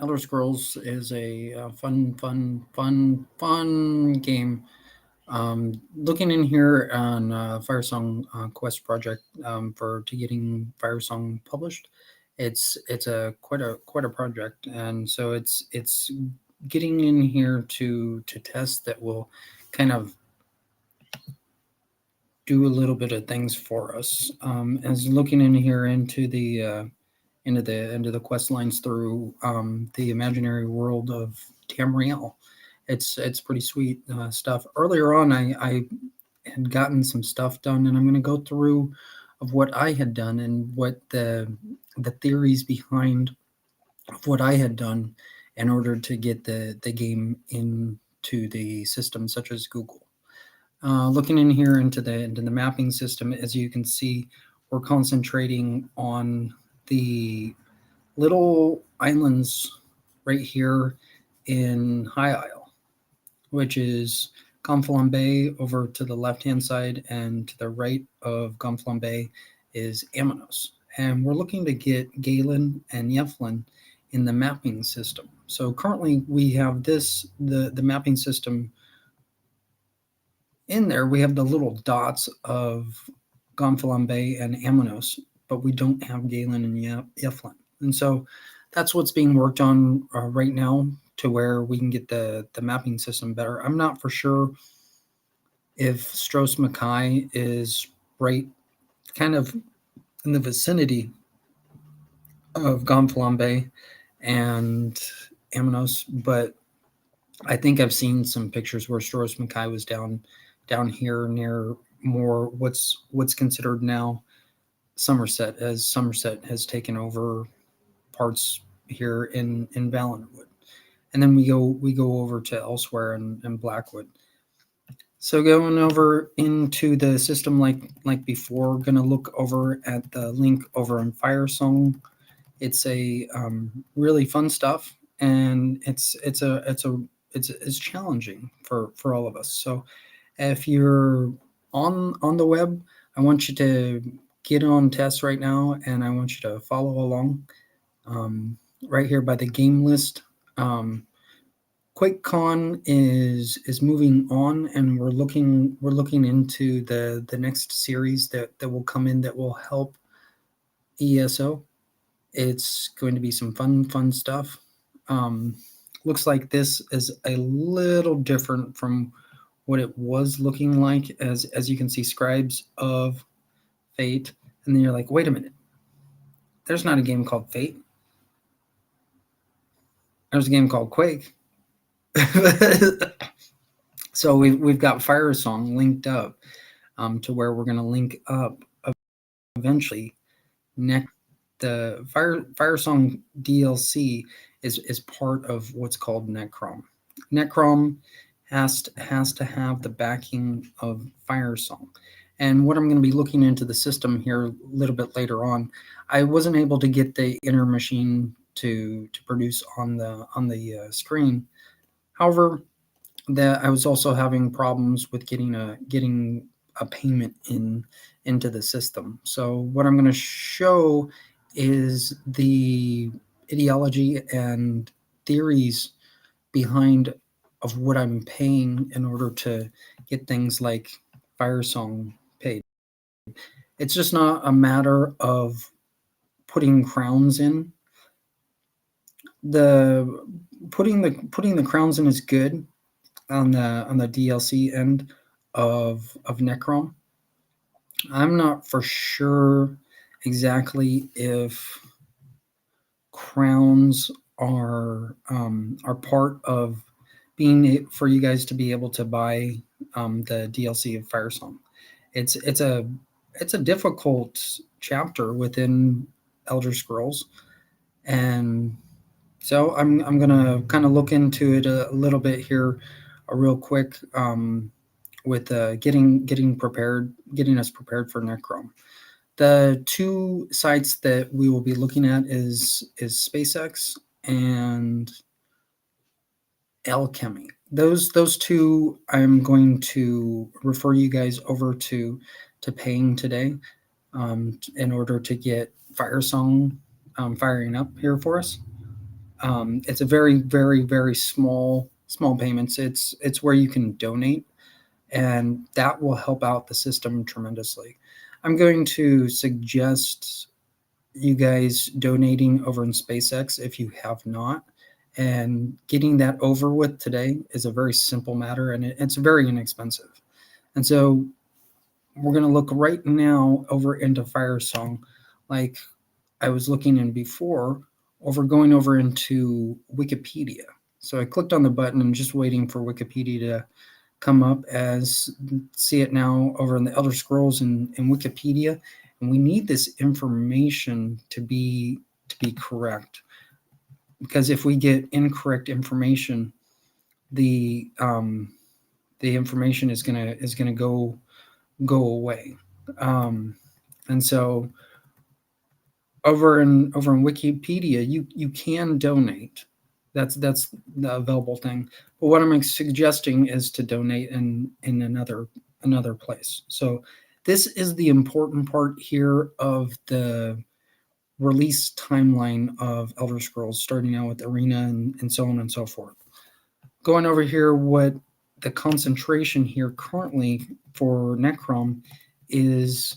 Elder Scrolls is a fun game. Looking in here on Firesong Quest project for to getting Firesong published, it's a quite a project, and so it's getting in here to test that will kind of do a little bit of things for us. As looking in here into the quest lines through the imaginary world of Tamriel. It's pretty sweet stuff. Earlier on, I had gotten some stuff done, and I'm going to go through of what I had done and what the theories behind of what I had done in order to get the game into the system, such as Google. Looking in here into the mapping system, as you can see, we're concentrating on the little islands right here in High Isle, which is Gonfalon Bay over to the left-hand side, and to the right of Gonfalon Bay is Amanos. And we're looking to get Galen and Yeflin in the mapping system. So currently we have the mapping system in there. We have the little dots of Gonfalon Bay and Amanos, but we don't have Galen and Yeflin. And so that's what's being worked on right now to where we can get the mapping system better. I'm not for sure if Stros Mackay is right kind of in the vicinity of Gonfalon Bay and Amanos, but I think I've seen some pictures where Stros Mackay was down here near more what's considered now Somerset, as Somerset has taken over parts here in Valenwood, and then we go over to elsewhere in Blackwood. So going over into the system like before, we're going to look over at the link over in Firesong. It's a really fun stuff, and it's challenging for all of us. So if you're on the web, I want you to get on test right now, and I want you to follow along right here by the game list. QuakeCon is moving on, and we're looking into the next series that will come in that will help ESO. It's going to be some fun stuff. Looks like this is a little different from what it was looking like, as you can see, Scribes of Fate, and then you're like, wait a minute, there's not a game called Fate. There's a game called Quake. So we've got Firesong linked up to where we're going to link up eventually. The Firesong DLC is part of what's called Necrom. Necrom has to have the backing of Firesong. And what I'm going to be looking into the system here a little bit later on, I wasn't able to get the inner machine to produce on the screen. However, that I was also having problems with getting a payment into the system. So what I'm going to show is the ideology and theories behind of what I'm paying in order to get things like Firesong page. It's just not a matter of putting crowns in. The putting the crowns in is good on the DLC end of Necrom. I'm not for sure exactly if crowns are part of being for you guys to be able to buy the DLC of Firesong. It's a difficult chapter within Elder Scrolls, and so I'm gonna kind of look into it a little bit here, real quick, with getting prepared, getting us prepared for Necrom. The two sites that we will be looking at is SpaceX and Alchemy. Those two I'm going to refer you guys over to paying today, in order to get Firesong firing up here for us. It's a very small payments. It's where you can donate, and that will help out the system tremendously. I'm going to suggest you guys donating over in SpaceX if you have not. And getting that over with today is a very simple matter, and it's very inexpensive. And so we're going to look right now over into Firesong, like I was looking in before, going over into Wikipedia. So I clicked on the button and just waiting for Wikipedia to come up. As see it now over in the Elder Scrolls in Wikipedia, and we need this information to be correct, because if we get incorrect information, the information is gonna go away. And so over in Wikipedia, you can donate. That's the available thing. But what I'm suggesting is to donate in another place. So this is the important part here of the release timeline of Elder Scrolls, starting out with Arena and so on and so forth. Going over here, what the concentration here currently for Necrom is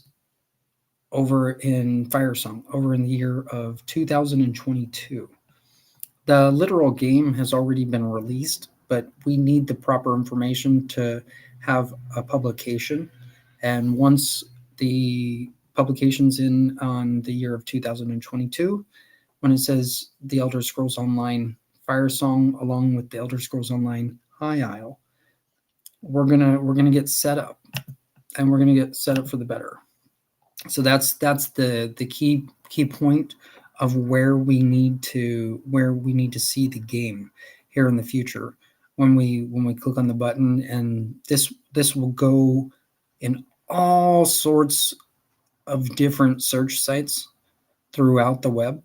over in Firesong, over in the year of 2022. The literal game has already been released, but we need the proper information to have a publication. And once the publication's in on the year of 2022, when it says the Elder Scrolls Online Firesong along with the Elder Scrolls Online High Isle, we're gonna get set up, and we're gonna get set up for the better. So that's the key point of where we need to see the game here in the future. When we click on the button, and this will go in all sorts of different search sites throughout the web.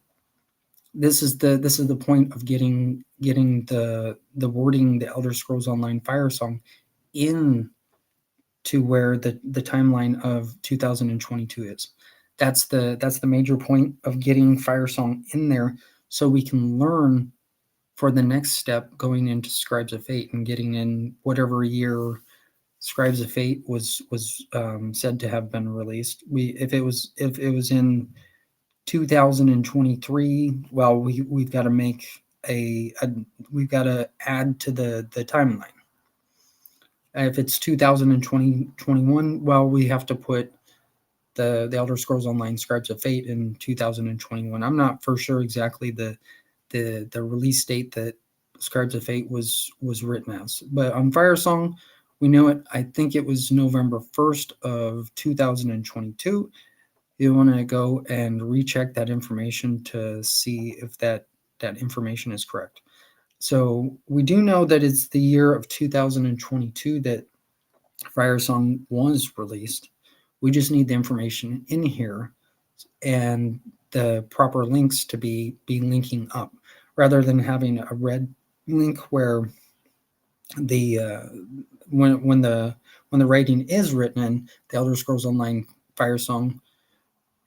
This is the point of getting the wording, the Elder Scrolls Online Firesong, in to where the timeline of 2022 is. That's the major point of getting Firesong in there, so we can learn for the next step going into Scribes of Fate and getting in whatever year Scribes of Fate was said to have been released. If it was in 2023, well, we've got to make we've got to add to the timeline. If it's 2021, well, we have to put the Elder Scrolls Online Scribes of Fate in 2021. I'm not for sure exactly the release date that Scribes of Fate was written as, but on Firesong, we know it. I think it was November 1st of 2022. You want to go and recheck that information to see if that information is correct. So we do know that it's the year of 2022 that Firesong was released. We just need the information in here and the proper links to be linking up, rather than having a red link where the when the writing is written in the Elder Scrolls Online Firesong.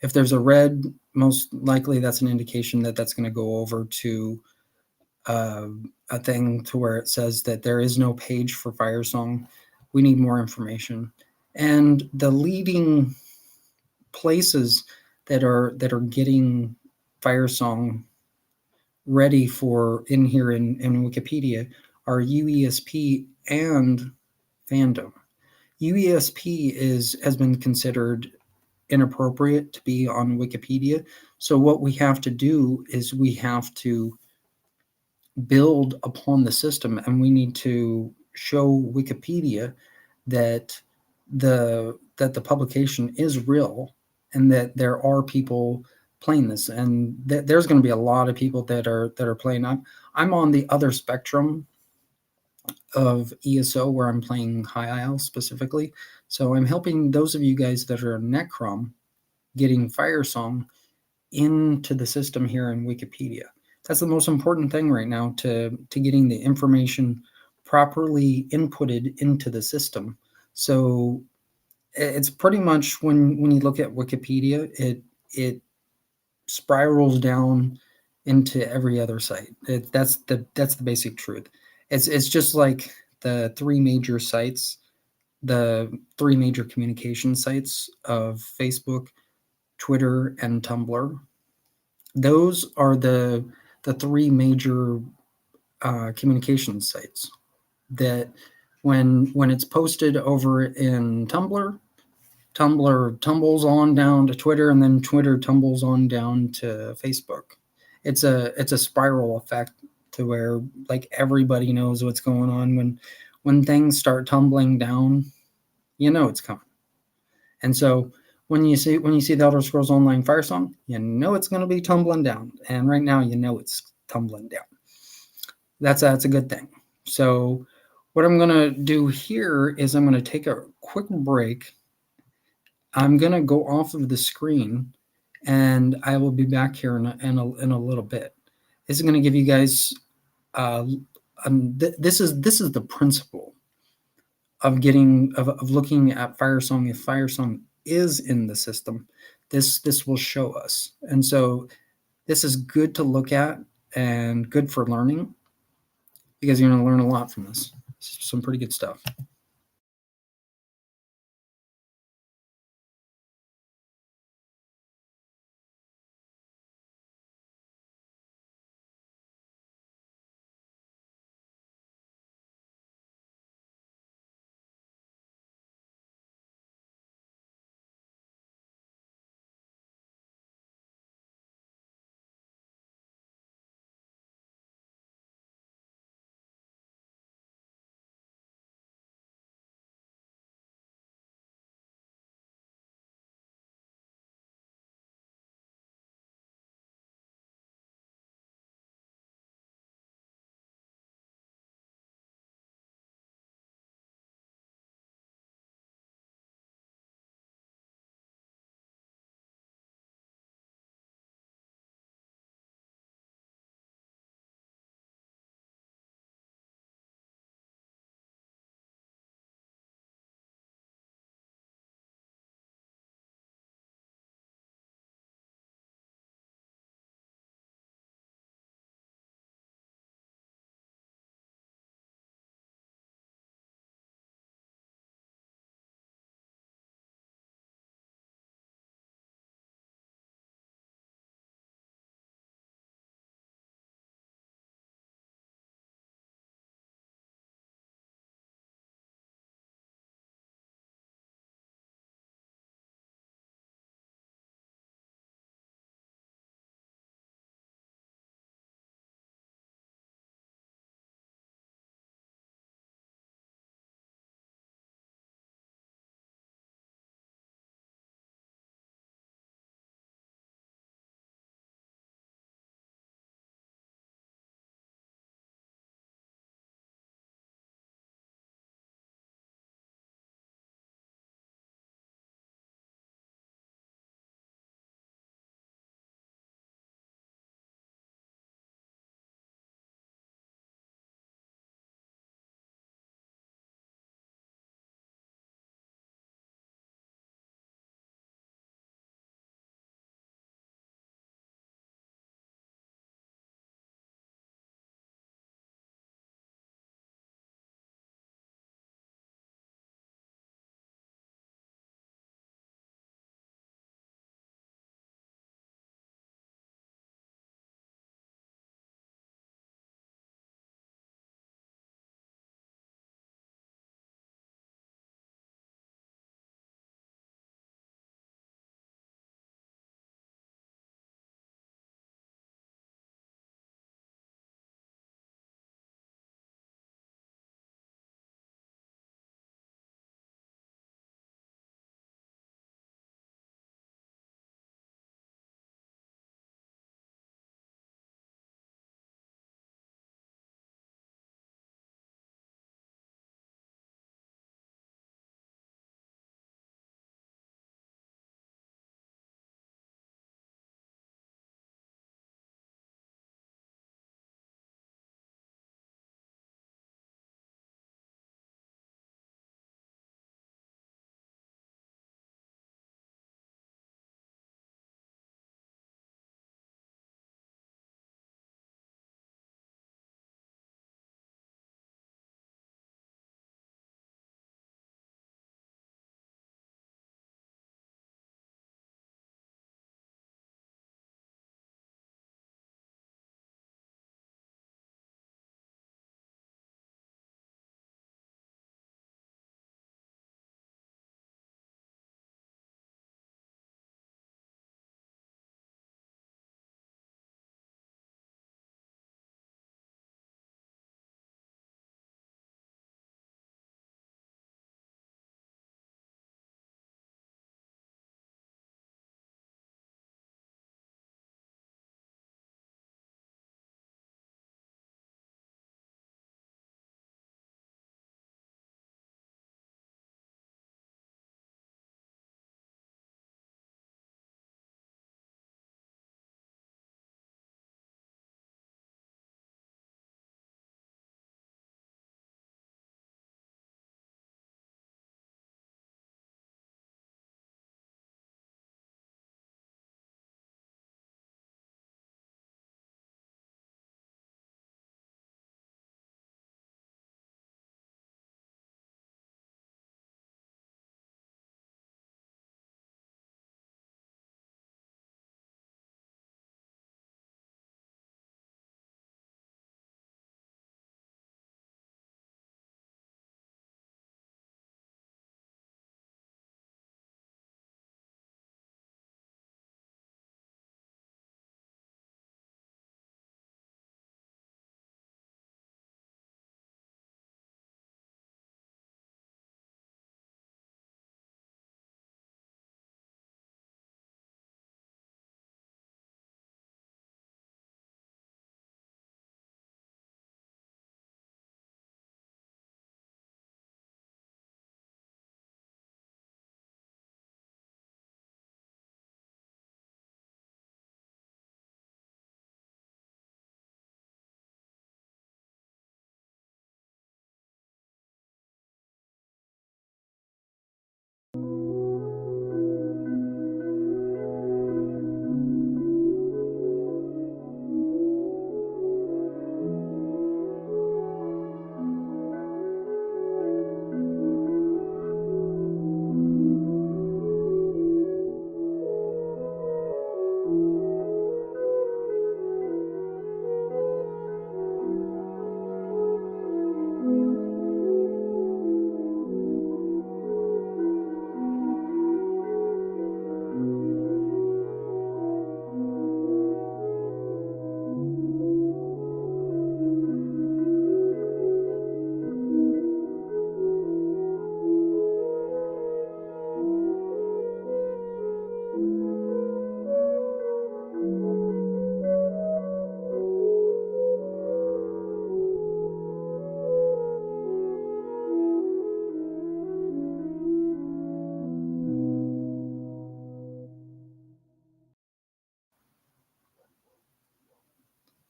If there's a red, most likely that's an indication that that's going to go over to a thing to where it says that there is no page for Firesong. We need more information. And the leading places that are getting Firesong ready for in here in Wikipedia are UESP and fandom. UESP has been considered inappropriate to be on Wikipedia. So what we have to do is we have to build upon the system, and we need to show Wikipedia that the publication is real, and that there are people playing this, and there's going to be a lot of people that are playing. I'm on the other spectrum of ESO, where I'm playing High Isle specifically. So I'm helping those of you guys that are Necrom getting Firesong into the system here in Wikipedia. That's the most important thing right now, to getting the information properly inputted into the system. So it's pretty much, when you look at Wikipedia, it spirals down into every other site. That's the basic truth. It's just like the three major sites, the three major communication sites of Facebook, Twitter, and Tumblr. Those are the three major communication sites that, when it's posted over in Tumblr, Tumblr tumbles on down to Twitter, and then Twitter tumbles on down to Facebook. It's a spiral effect, to where, like, everybody knows what's going on. When things start tumbling down, it's coming. And so when you see the Elder Scrolls Online Firesong, it's going to be tumbling down. And right now, it's tumbling down. That's a good thing. So what I'm going to do here is I'm going to take a quick break. I'm going to go off of the screen, and I will be back here in a little bit. This is going to give you guys this is the principle of looking at Firesong. If Firesong is in the system, this will show us. And so this is good to look at and good for learning, because you're going to learn a lot from this. Some pretty good stuff.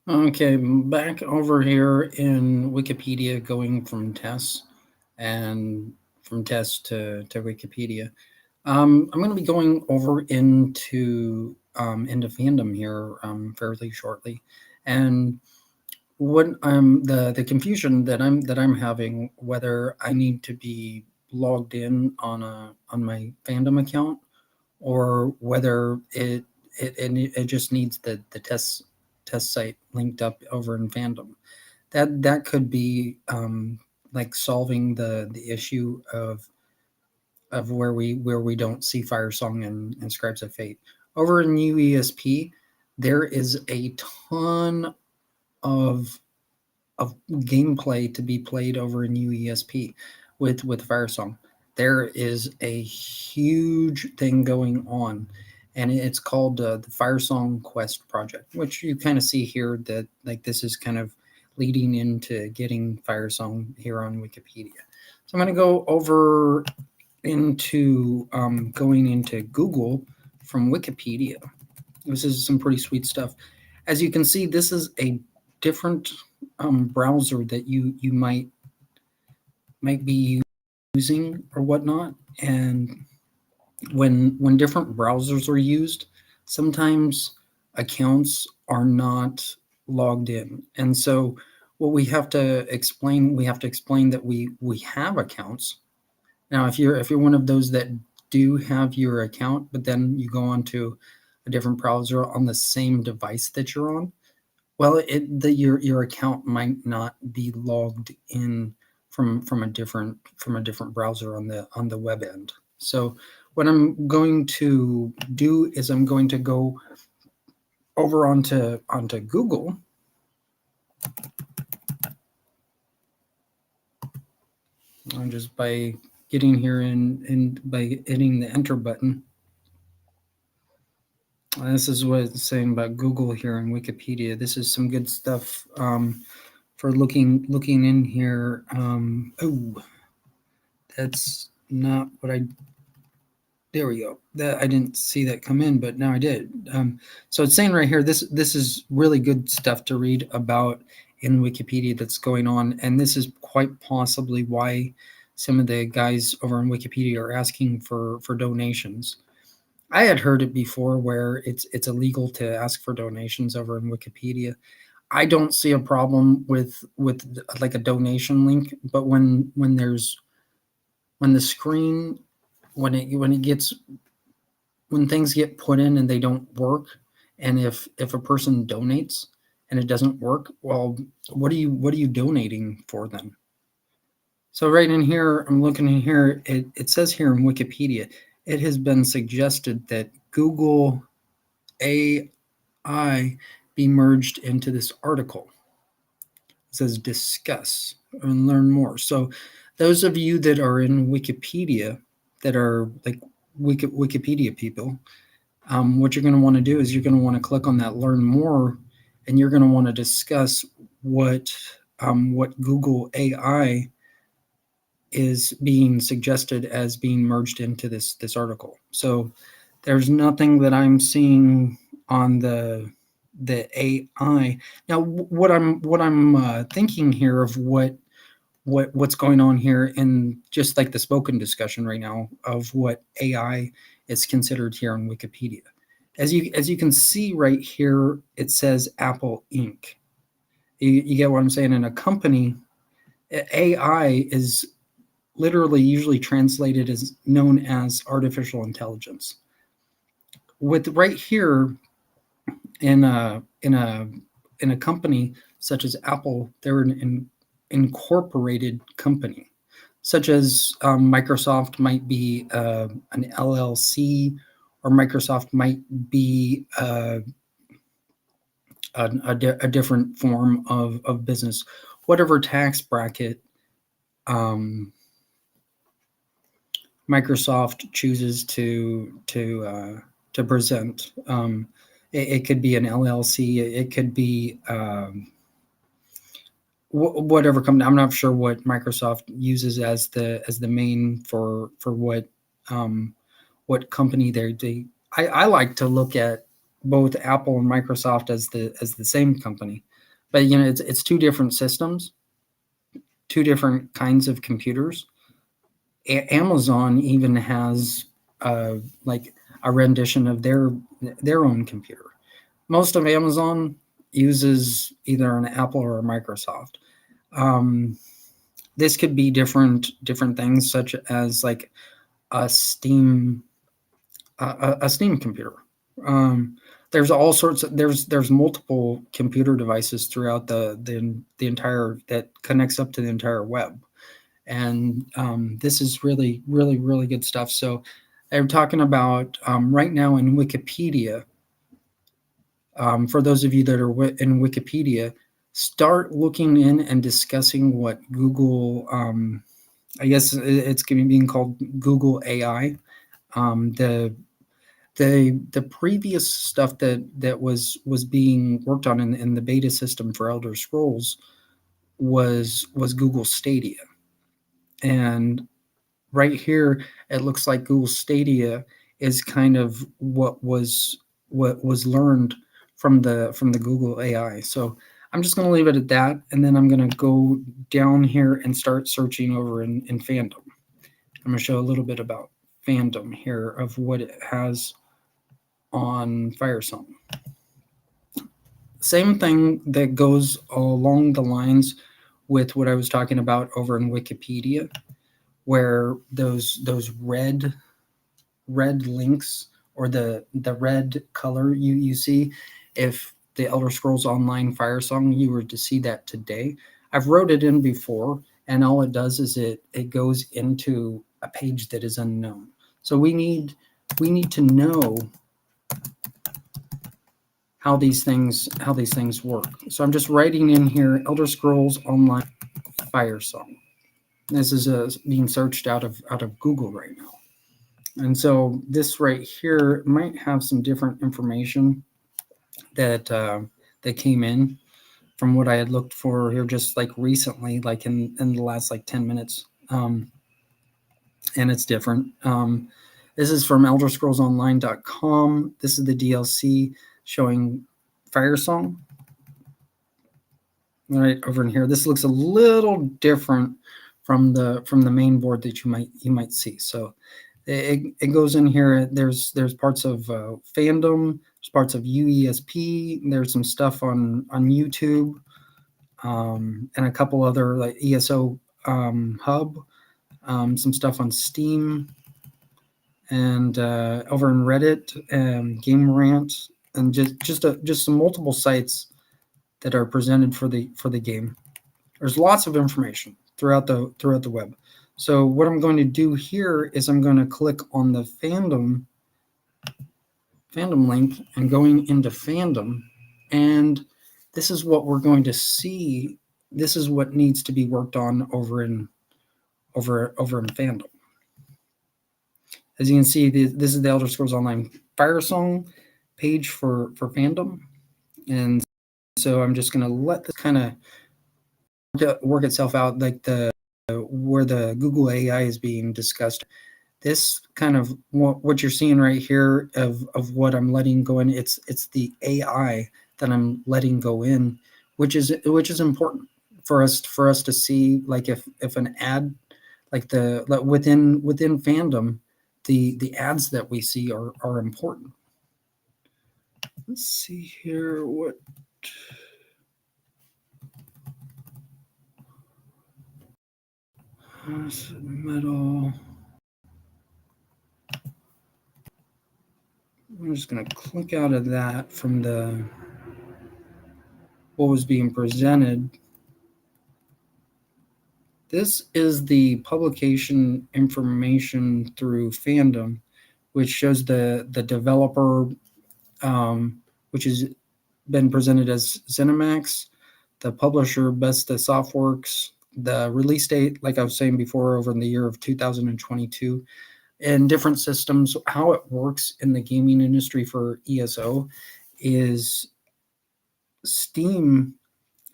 Okay, back over here in Wikipedia, going from tests and from tests to Wikipedia. I'm going to be going over into fandom here fairly shortly, and what the confusion that I'm having, whether I need to be logged in on my fandom account, or whether it just needs the test site linked up over in fandom. That could be like solving the issue of where we don't see Firesong and Scribes of Fate. Over in UESP, there is a ton of of gameplay to be played over in UESP with Firesong. There is a huge thing going on, and it's called the Firesong Quest project, which you kind of see here. That like this is kind of leading into getting Firesong here on Wikipedia. So I'm going to go over into going into Google from Wikipedia. This is some pretty sweet stuff. As you can see, this is a different browser that you might be using or whatnot. And when different browsers are used, sometimes accounts are not logged in, and so what we have to explain that we have accounts. Now, if you're one of those that do have your account, but then you go onto a different browser on the same device that you're on, well, your account might not be logged in from a different browser on the web end. So what I'm going to do is I'm going to go over onto Google, just by getting here and by hitting the enter button. This is what it's saying about Google here in Wikipedia. This is some good stuff for looking in here. Oh, that's not what I. There we go. That I didn't see that come in, but now I did. So it's saying right here, this is really good stuff to read about in Wikipedia that's going on, and this is quite possibly why some of the guys over on Wikipedia are asking for donations. I had heard it before where it's illegal to ask for donations over in Wikipedia. I don't see a problem with like a donation link, but when the screen when things get put in and they don't work, and if a person donates and it doesn't work, well, what are you donating for then? So right in here, I'm looking in here, it says here in Wikipedia, it has been suggested that Google AI be merged into this article. It says discuss and learn more. So those of you that are in Wikipedia, that are like Wikipedia people, what you're going to want to do is you're going to want to click on that learn more, and you're going to want to discuss what Google AI is being suggested as being merged into this article. So there's nothing that I'm seeing on the AI. Now, what I'm thinking here of what's going on here in just like the spoken discussion right now of what AI is considered here on Wikipedia. As you can see right here, it says Apple Inc. You get what I'm saying? In a company, AI is literally usually translated as known as artificial intelligence. With right here in a company such as Apple, they're an incorporated company, such as Microsoft might be an LLC, or Microsoft might be a different form of business, whatever tax bracket um, Microsoft chooses to present. It could be an LLC. It could be whatever company. I'm not sure what Microsoft uses as the main for what company they. I like to look at both Apple and Microsoft as the same company. but it's two different systems, two different kinds of computers. Amazon even has like a rendition of their own computer. Most of Amazon uses either an Apple or a Microsoft. Um, this could be different things, such as like a Steam computer. Um, there's all sorts of there's multiple computer devices throughout the entire that connects up to the entire web, and this is really good stuff. So they're talking about right now in Wikipedia. For those of you that are in Wikipedia, start looking in and discussing what Google. I guess it's being called Google AI. The the previous stuff that was being worked on in the beta system for Elder Scrolls was Google Stadia, and right here it looks like Google Stadia is kind of what was learned from the Google AI. So I'm just going to leave it at that, and then I'm going to go down here and start searching over in fandom. I'm going to show a little bit about fandom here of what it has on Firesong. Same thing that goes along the lines with what I was talking about over in Wikipedia, where those red links or the red color you see, if the Elder Scrolls Online Firesong, you were to see that today, I've wrote it in before, and all it does is it goes into a page that is unknown. So we need to know how these things work. So I'm just writing in here Elder Scrolls Online Firesong. This is being searched out of Google right now. And so this right here might have some different information that that came in from what I had looked for here just like recently, like in the last like 10 minutes. And it's different. This is from elderscrollsonline.com. This is the DLC showing Firesong. Right over in here. This looks a little different from the main board that you might see. So it goes in here. There's parts of fandom. There's parts of UESP. There's some stuff on YouTube, and a couple other like ESO Hub. Some stuff on Steam, and over in Reddit and Game Rant, and just some multiple sites that are presented for the game. There's lots of information throughout the web. So what I'm going to do here is I'm going to click on the fandom link and going into fandom, and this is what we're going to see. This is what needs to be worked on over in fandom. As you can see, this is the Elder Scrolls Online Firesong page for fandom, and so I'm just going to let this kind of work itself out, like where the Google AI is being discussed. This kind of what you're seeing right here of what I'm letting go in. It's the AI that I'm letting go in, which is important for us to see. Like if an ad, like within fandom, the ads that we see are important. Let's see here what. Metal. I'm just going to click out of that from what was being presented. This is the publication information through fandom, which shows the developer, which has been presented as ZeniMax, the publisher Besta Softworks, the release date, like I was saying before, over in the year of 2022, and different systems. How it works in the gaming industry for ESO is Steam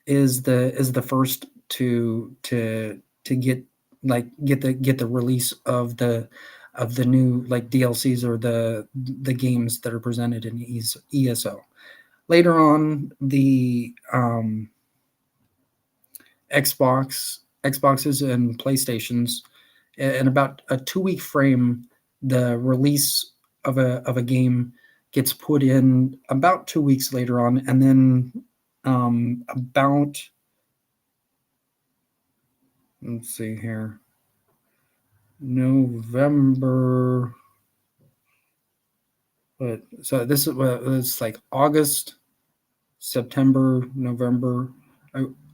is the first to get the release of the new like DLCs or the games that are presented in ESO. Later on, the Xboxes and PlayStations, in about a 2-week frame, the release of a game gets put in about 2 weeks later on, and then about, let's see here, November. But so this is it's like August, September, November,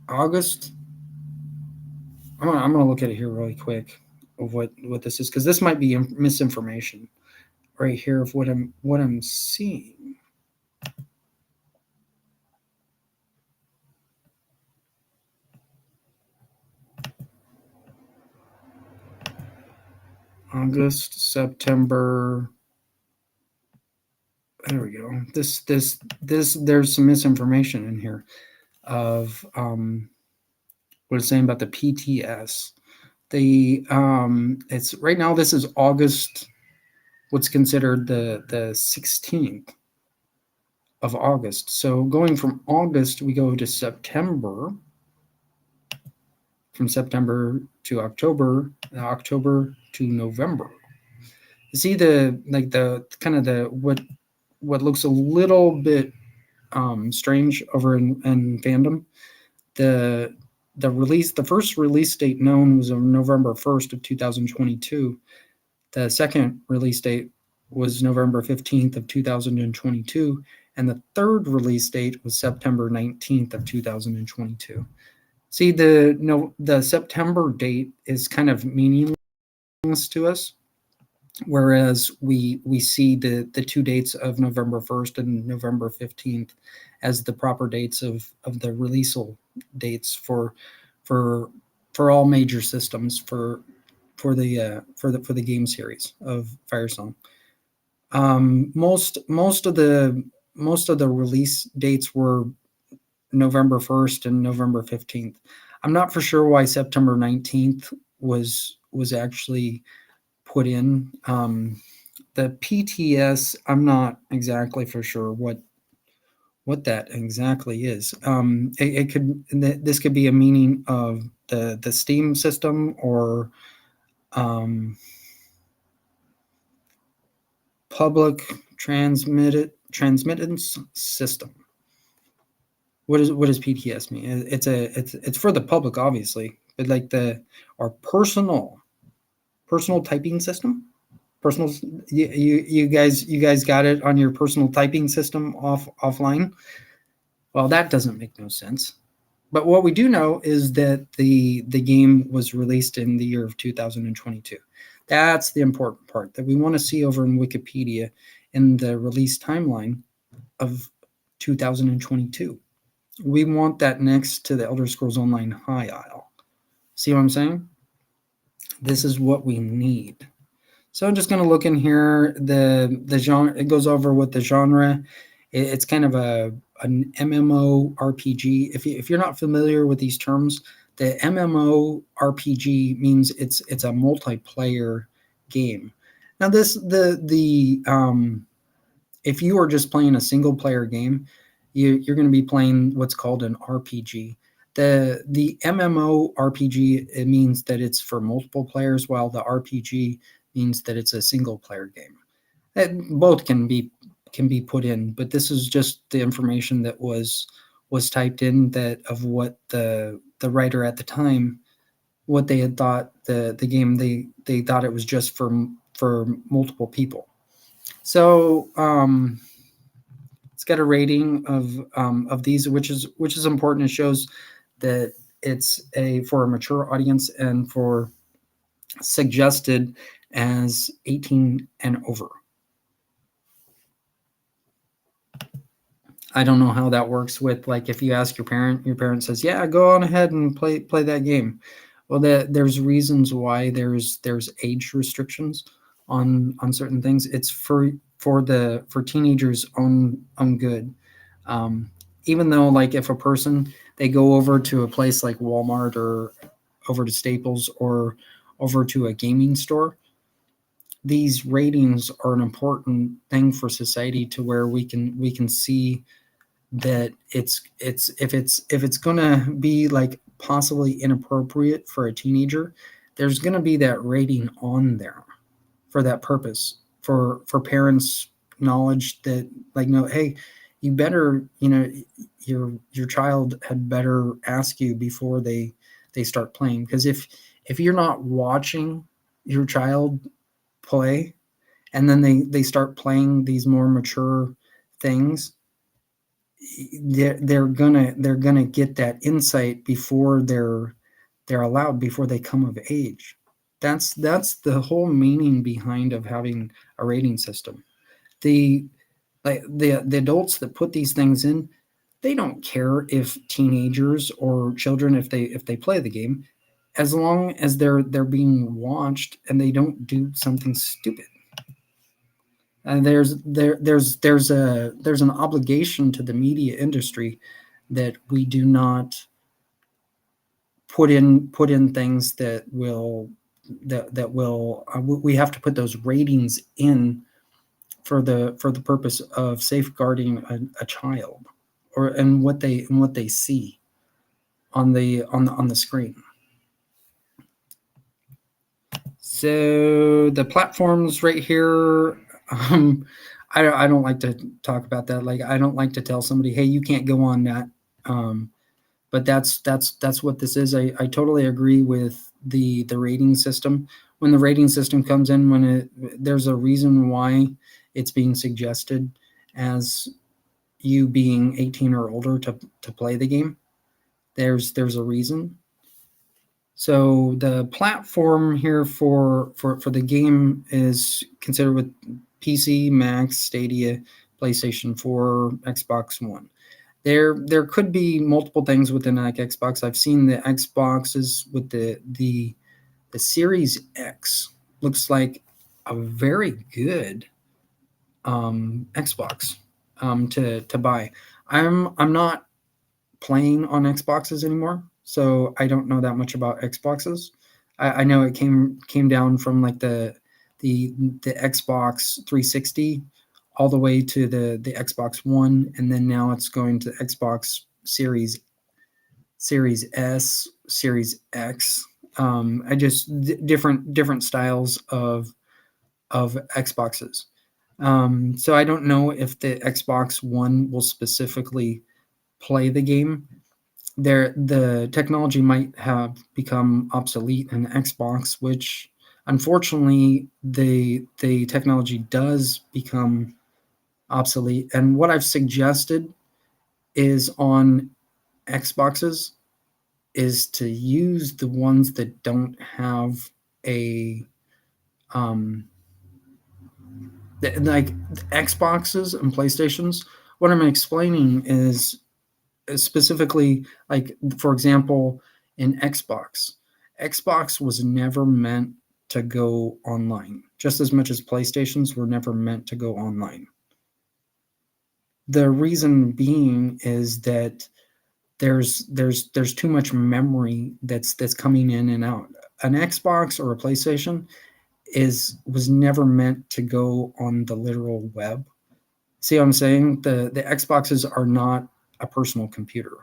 August. I'm gonna look at it here really quick of what this is, because this might be misinformation right here of what I'm seeing. August, September. There we go. This. There's some misinformation in here of what it's saying about the PTS. It's right now. This is August. What's considered the 16th of August. So going from August, we go to September. From September to October, October to November. You see the kind of the what looks a little bit strange over in fandom. The first release date known was on November 1st of 2022. The second release date was November 15th of 2022, and the third release date was September 19th of 2022. See, the September date is kind of meaningless to us, whereas we see the 2 dates of November 1st and November 15th as the proper dates of the release dates for all major systems for the game series of Firesong. Most of the release dates were November 1st and November 15th. I'm not for sure why September 19th was actually put in. The PTS, I'm not exactly for sure what that exactly is. This could be a meaning of the Steam system, or public transmittance system. What does PTS mean? It's for the public, obviously, but like our personal typing system. Personal, you guys got it on your personal typing system offline. Well, that doesn't make no sense. But what we do know is that the game was released in the year of 2022. That's the important part that we want to see over in Wikipedia in the release timeline of 2022. We want that next to the Elder Scrolls Online High Isle. See what I'm saying? This is what we need. So I'm just going to look in here. The genre, it goes over what the genre. It's kind of an MMO RPG. If you're not familiar with these terms, the MMO RPG means it's a multiplayer game. Now if you are just playing a single player game, you're going to be playing what's called an RPG. The MMO RPG, it means that it's for multiple players, while the RPG means that it's a single player game. Both can be put in, but this is just the information that was typed in, that of what the writer at the time, what they had thought the game, they thought it was just for multiple people. So it's got a rating of these, which is important. It shows that it's for a mature audience and for suggested as 18 and over. I don't know how that works with, like, if you ask your parent says, yeah, go on ahead and play that game. Well, there's reasons why there's age restrictions on certain things. It's for teenagers' own good. Even though, like, if a person, they go over to a place like Walmart or over to Staples or over to a gaming store, these ratings are an important thing for society, to where we can see that it's if it's going to be like possibly inappropriate for a teenager, there's going to be that rating on there for that purpose, for parents knowledge that, like, no, hey, you better, your child had better ask you before they start playing, because if you're not watching your child play, and then they start playing these more mature things, they're gonna get that insight before they're allowed, before they come of age. That's the whole meaning behind of having a rating system. The the adults that put these things in, they don't care if teenagers or children, if they play the game, as long as they're being watched and they don't do something stupid. And there's an obligation to the media industry that we do not put in things that will we have to put those ratings in for the purpose of safeguarding a child, or and what they see on the screen. So the platforms right here, um, I don't like to talk about that. Like, I don't like to tell somebody, hey, you can't go on that. Um, but that's what this is. I totally agree with the rating system. When the rating system comes in, there's a reason why it's being suggested as you being 18 or older to play the game. There's a reason. So the platform here for the game is considered with PC, Mac, Stadia, PlayStation 4, Xbox One. There could be multiple things within like Xbox. I've seen the Xboxes with the Series X looks like a very good Xbox to buy. I'm not playing on Xboxes anymore, so I don't know that much about Xboxes. I know it came down from like the the Xbox 360 all the way to the Xbox One, and then now it's going to Xbox Series S, Series X. I just different styles of Xboxes. So I don't know if the Xbox One will specifically play the game. The technology might have become obsolete in Xbox, which unfortunately the technology does become obsolete. And what I've suggested is on Xboxes is to use the ones that don't have a um like Xboxes and PlayStations. What I'm explaining is specifically, like, for example, in Xbox was never meant to go online, just as much as PlayStations were never meant to go online. The reason being is that there's too much memory that's coming in and out. An Xbox or a PlayStation is was never meant to go on the literal web. See what I'm saying? The Xboxes are not a personal computer.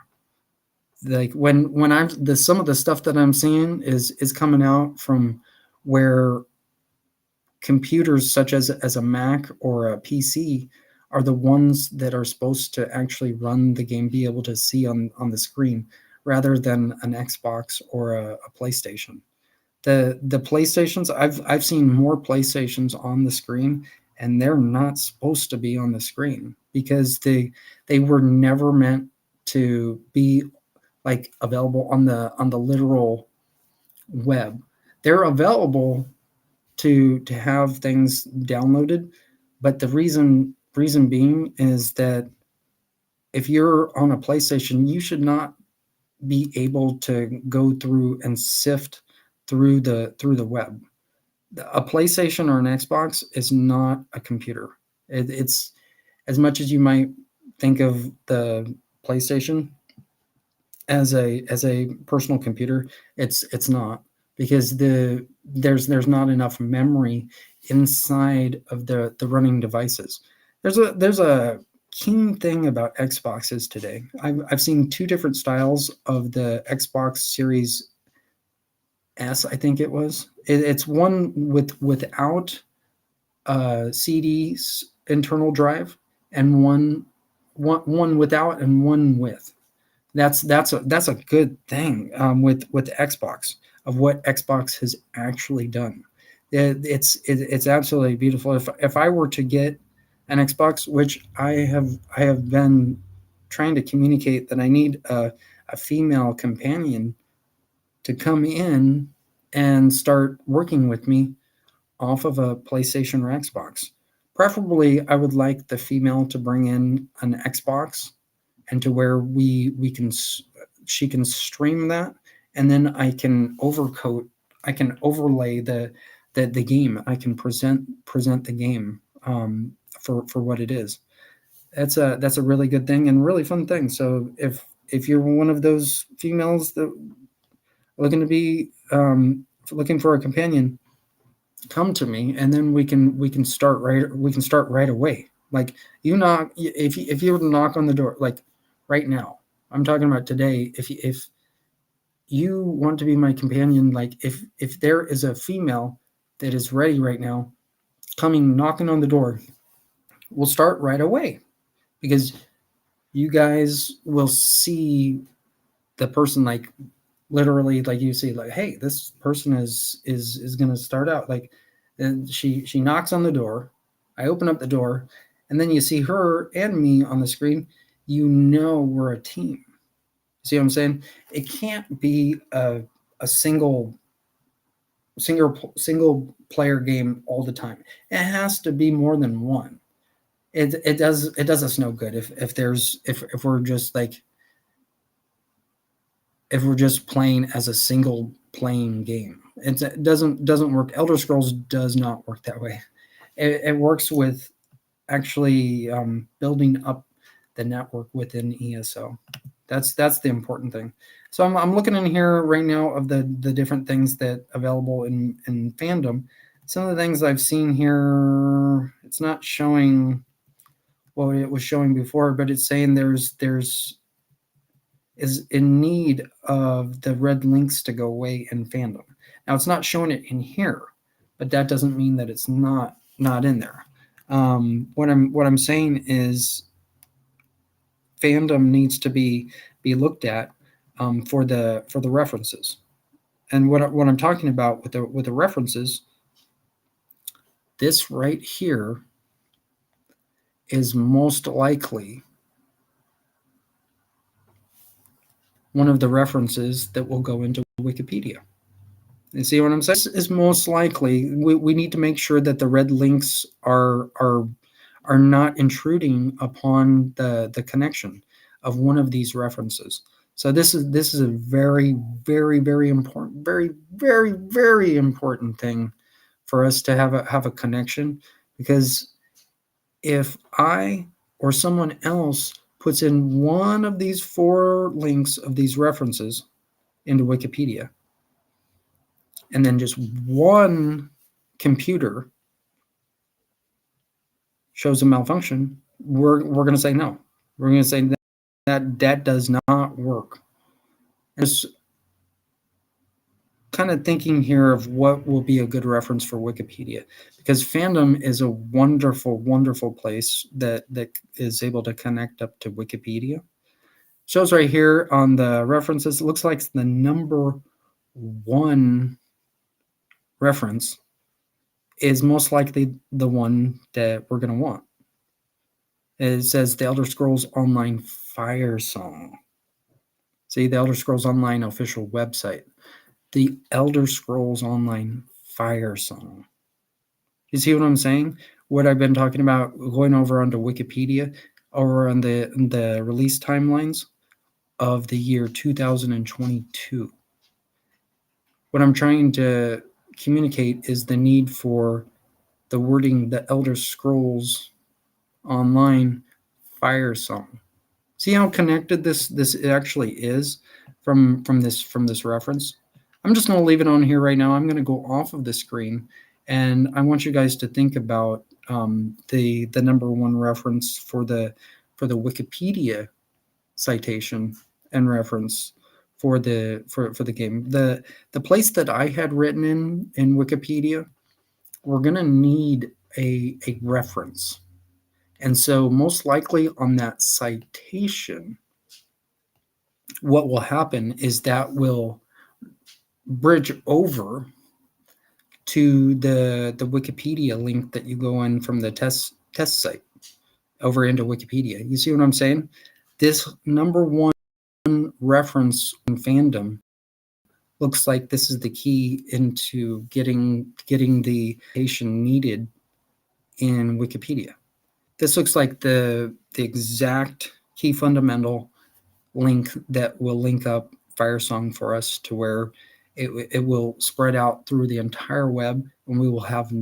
Like, when I'm the some of the stuff that I'm seeing is coming out from where computers such as a Mac or a PC are the ones that are supposed to actually run the game, be able to see on the screen, rather than an Xbox or a PlayStation. The PlayStations, I've seen more PlayStations on the screen, and they're not supposed to be on the screen because they were never meant to be like available on the literal web. They're available to have things downloaded, but the reason being is that if you're on a PlayStation, you should not be able to go through and sift through the web. A PlayStation or an Xbox is not a computer. It's as much as you might think of the PlayStation as a personal computer, it's not, because there's not enough memory inside of the running devices. There's a keen thing about Xboxes today. I've seen two different styles of the Xbox Series S, I think it was. It's one without CD's internal drive, and one without and one with. That's a good thing with Xbox of what Xbox has actually done. It's absolutely beautiful. If I were to get an Xbox, which I have been trying to communicate that I need a female companion to come in and start working with me off of a PlayStation or Xbox. Preferably, I would like the female to bring in an Xbox and to where we can she can stream that, and then I can overlay the game. I can present the game for what it is. That's a really good thing and really fun thing. So if you're one of those females that looking to be looking for a companion, come to me, and then we can start right away. Like, you knock, if you were to knock on the door, like right now, I'm talking about today. If you want to be my companion, like if there is a female that is ready right now, coming knocking on the door, we'll start right away, because you guys will see the person, like literally, like you see, like, hey, this person is going to start out like, and she knocks on the door, I open up the door, and then you see her and me on the screen. You know we're a team. See what I'm saying? It can't be a single player game all the time. It has to be more than one. It does us no good if we're just like, if we're just playing as a single playing game. It doesn't work. Elder Scrolls does not work that way. It works with actually building up the network within ESO. That's the important thing. So I'm looking in here right now of the different things that available in fandom. Some of the things I've seen here, it's not showing what it was showing before, but it's saying there's is in need of the red links to go away in fandom. Now it's not showing it in here, but that doesn't mean that it's not in there. What I'm saying is fandom needs to be looked at for the references. And what I'm talking about with the references, this right here is most likely one of the references that will go into Wikipedia. You see what I'm saying? This is most likely. We need to make sure that the red links are not intruding upon the connection of one of these references. So this is a very, very, very important, very, very, very important thing for us to have a connection, because if I or someone else puts in one of these 4 links of these references into Wikipedia, and then just one computer shows a malfunction, we're going to say no. We're going to say that does not work. And just kind of thinking here of what will be a good reference for Wikipedia, because fandom is a wonderful, wonderful place that is able to connect up to Wikipedia. Shows right here on the references, it looks like the number 1 reference is most likely the one that we're going to want. It says the Elder Scrolls Online Firesong. See, the Elder Scrolls Online official website. The Elder Scrolls Online Firesong. You see what I'm saying? What I've been talking about, going over onto Wikipedia, over on the release timelines of the year 2022. What I'm trying to communicate is the need for the wording, the Elder Scrolls Online Firesong. See how connected this actually is from this reference? I'm just going to leave it on here right now. I'm going to go off of the screen, and I want you guys to think about the number 1 reference for the for the Wikipedia citation and reference for the game. The place that I had written in Wikipedia, we're going to need a reference. And so most likely on that citation, what will happen is that will bridge over to the Wikipedia link that you go in from the test site over into Wikipedia. You see what I'm saying? This number one reference in fandom looks like this is the key into getting the citation needed in Wikipedia. This looks like the exact key fundamental link that will link up Firesong for us to where it will spread out through the entire web, and we will have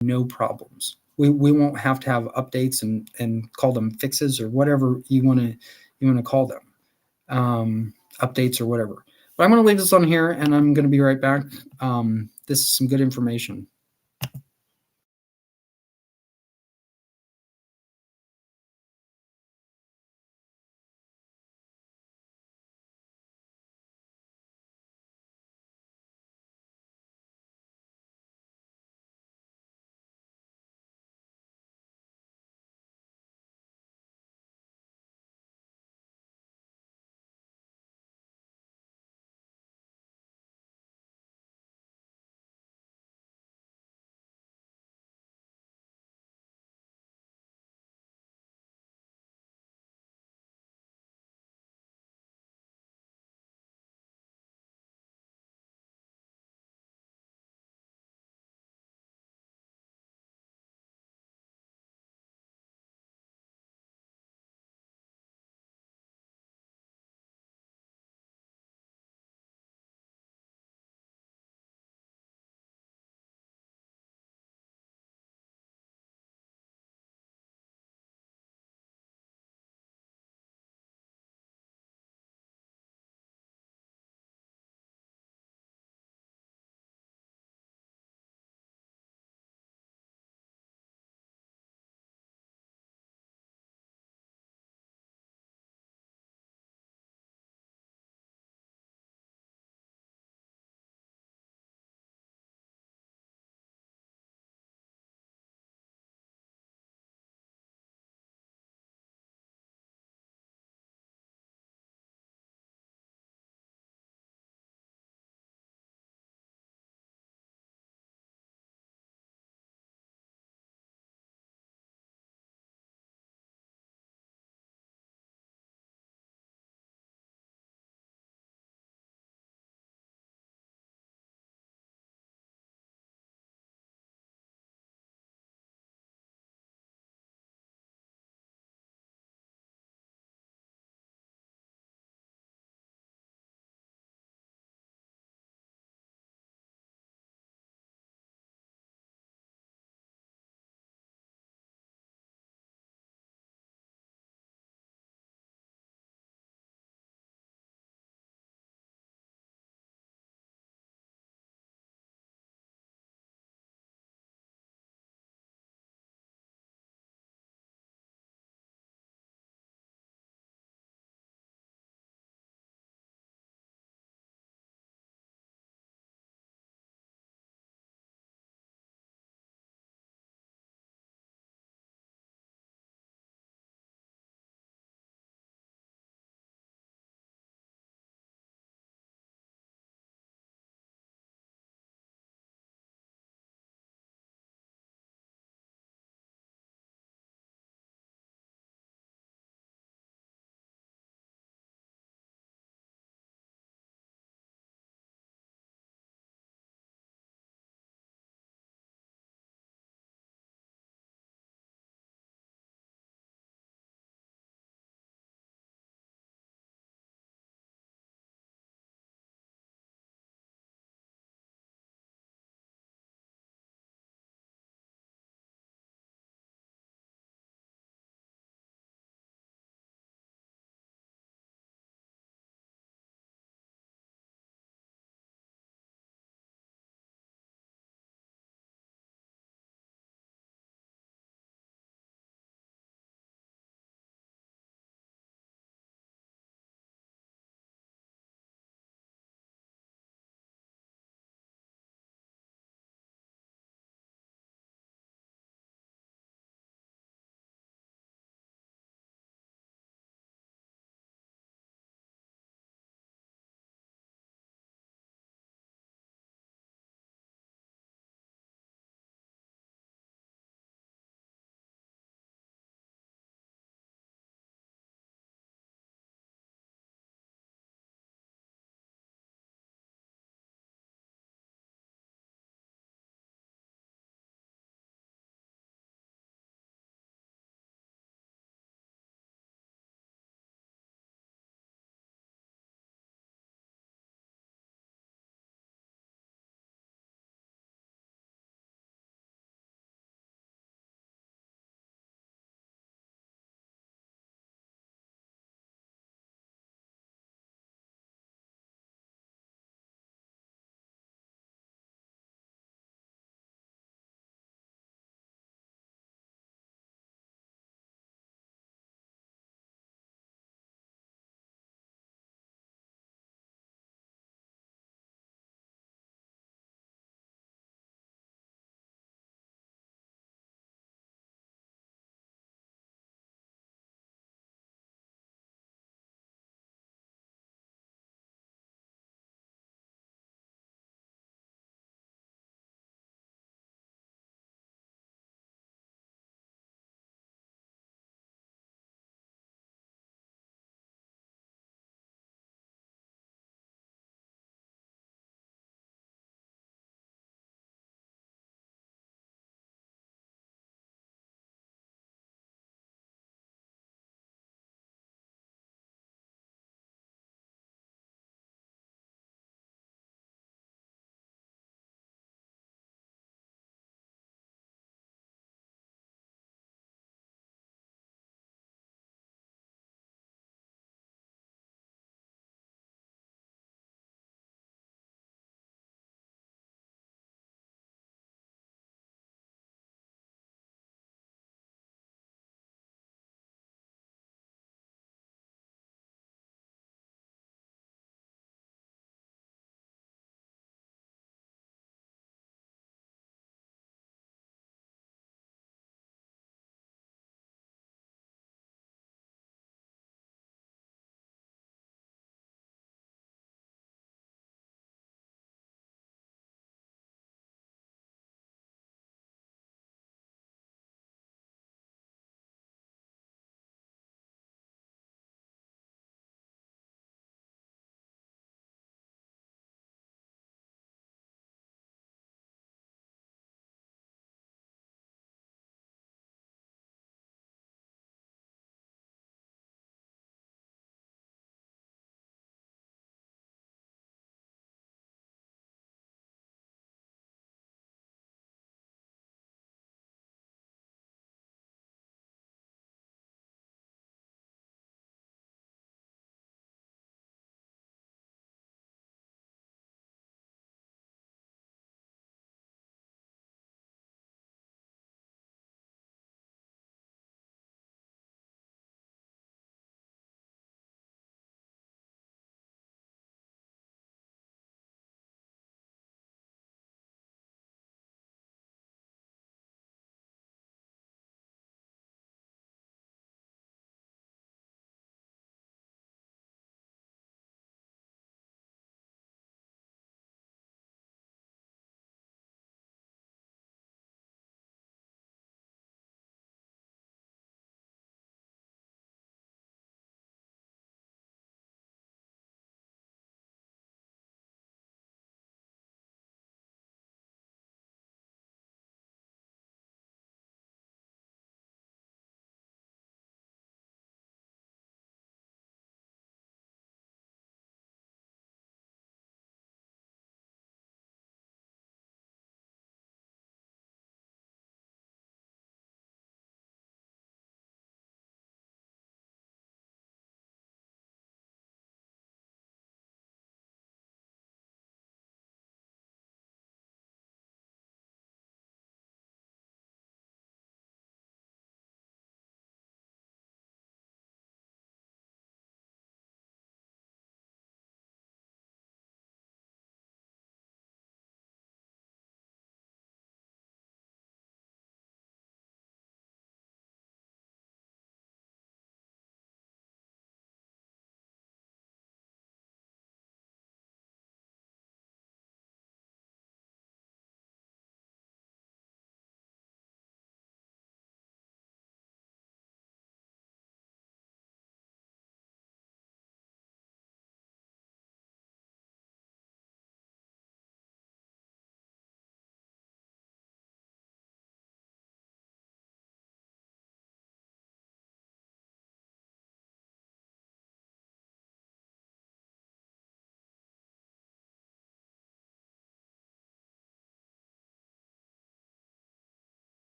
no problems. We won't have to have updates and call them fixes or whatever you want to call them, updates or whatever. But I'm going to leave this on here, and I'm going to be right back. This is some good information.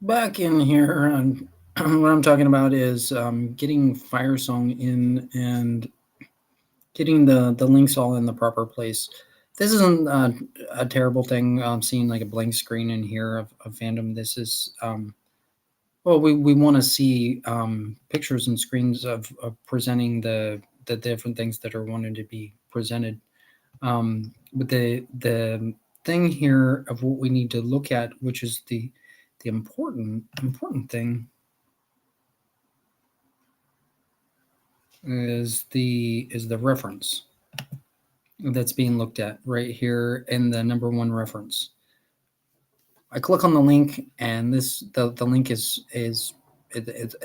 Back in here, what I'm talking about is getting Firesong in and getting the links all in the proper place. This isn't a terrible thing. Seeing like a blank screen in here of fandom. This is well, we want to see pictures and screens of presenting the different things that are wanted to be presented. But the thing here of what we need to look at, which is the important thing, is the reference that's being looked at right here in the number one reference. I click on the link, and the link it's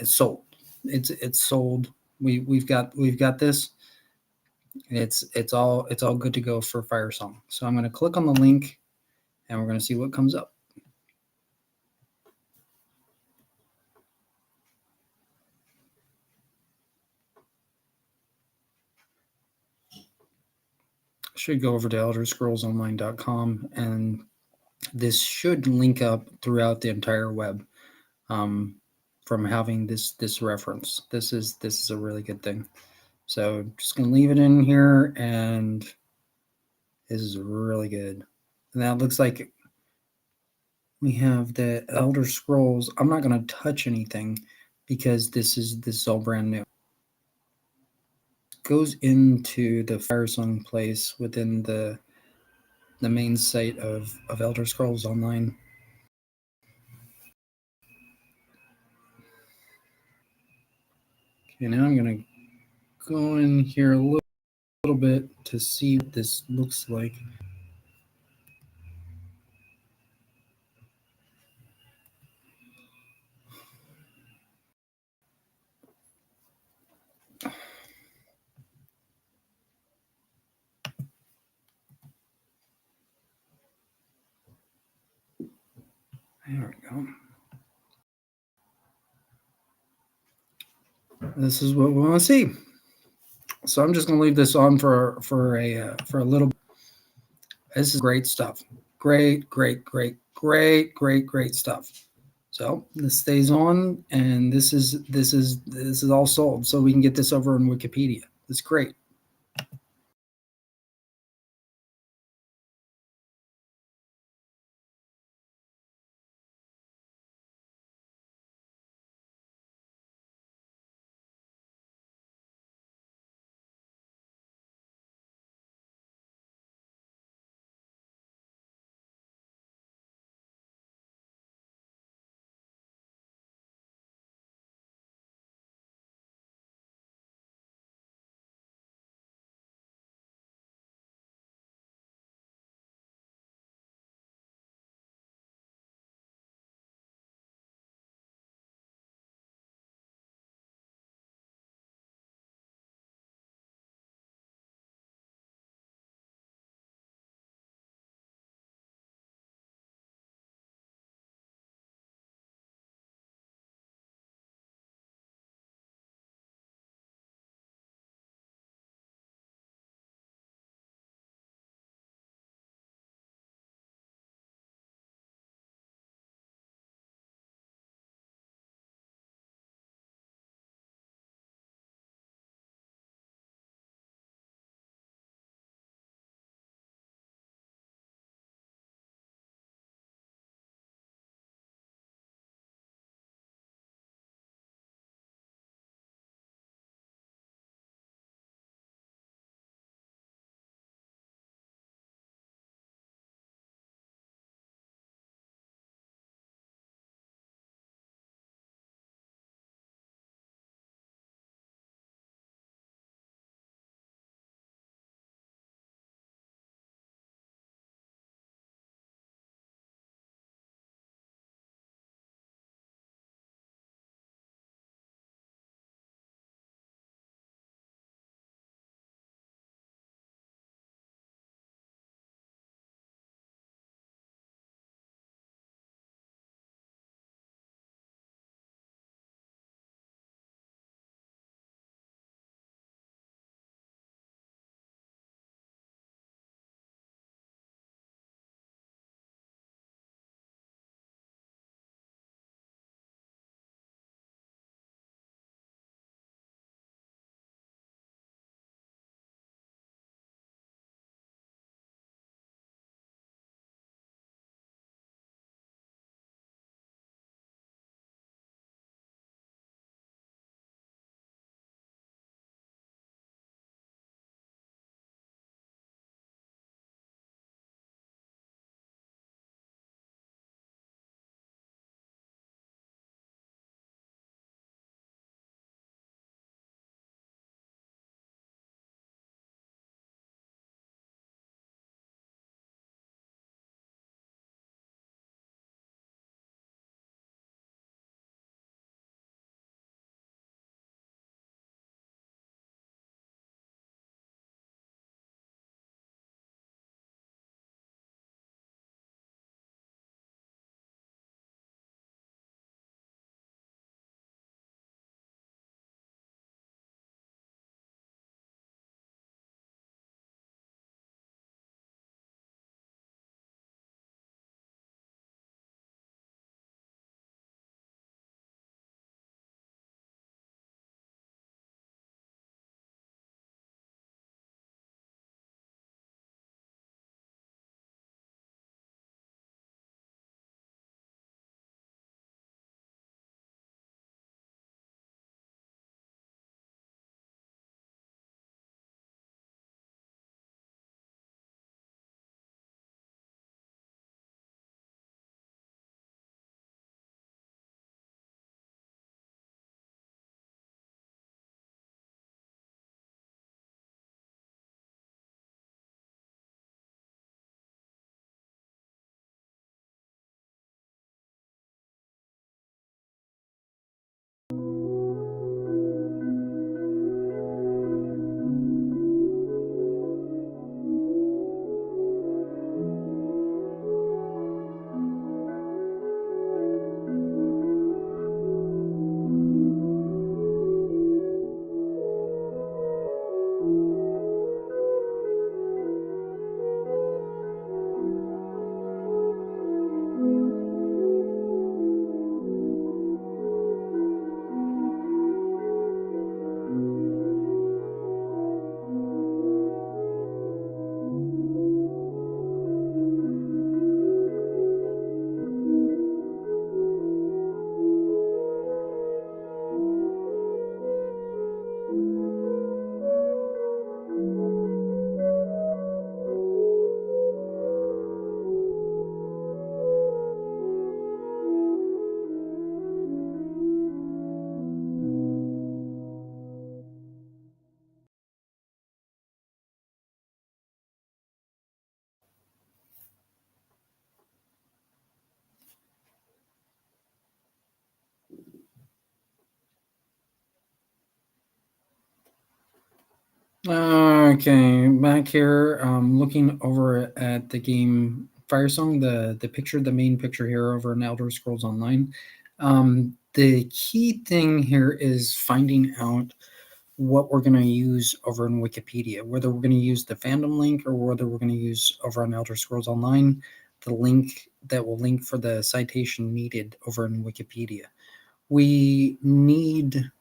sold. It's sold. We've got this. It's all good to go for Firesong. So I'm going to click on the link, and we're going to see what comes up. Should go over to elderscrollsonline.com, and this should link up throughout the entire web. From having this reference, this is a really good thing. So just gonna leave it in here, and this is really good. And that looks like we have the Elder Scrolls. I'm not gonna touch anything because this is all brand new. Goes into the Firesong place within the main site of Elder Scrolls Online. Okay, now I'm gonna go in here a little bit to see what this looks like. There we go. This is what we want to see. So I'm just going to leave this on for a little. This is great stuff. Great stuff. So this stays on, and this is all sold. So we can get this over on Wikipedia. It's great. Okay, back here, looking over at the game Firesong, the picture, the main picture here over in Elder Scrolls Online. The key thing here is finding out what we're going to use over in Wikipedia, whether we're going to use the fandom link or whether we're going to use over on Elder Scrolls Online, the link that will link for the citation needed over in Wikipedia. We need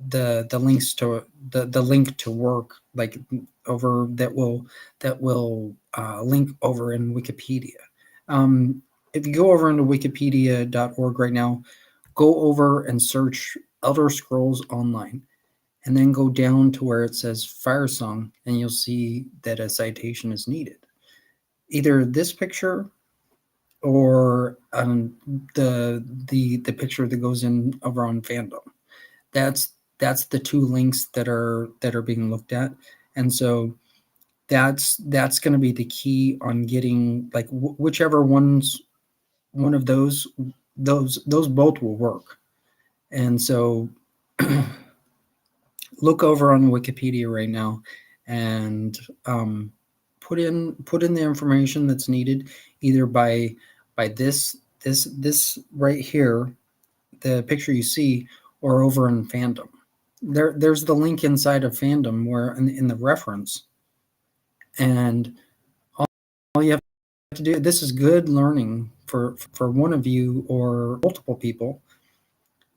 the links to the link to work like over that will link over in Wikipedia. If you go over into wikipedia.org right now, go over and search Elder Scrolls Online, and then go down to where it says Firesong, and you'll see that a citation is needed. Either this picture or the picture that goes in over on fandom. That's that's the two links that are being looked at, and so that's going to be the key on getting like whichever one of those both will work. And so look over on Wikipedia right now and put in the information that's needed, either by this right here, the picture you see, or over in fandom. There's the link inside of fandom where in the reference, and all you have to do, this is good learning for one of you or multiple people,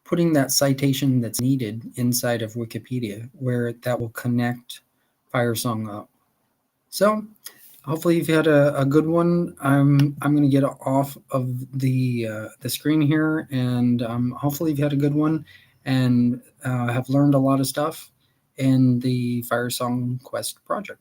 putting that citation that's needed inside of Wikipedia where that will connect Firesong up. So hopefully you've had a good one. I'm going to get off of the screen here, and hopefully you've had a good one and have learned a lot of stuff in the Firesong Quest project.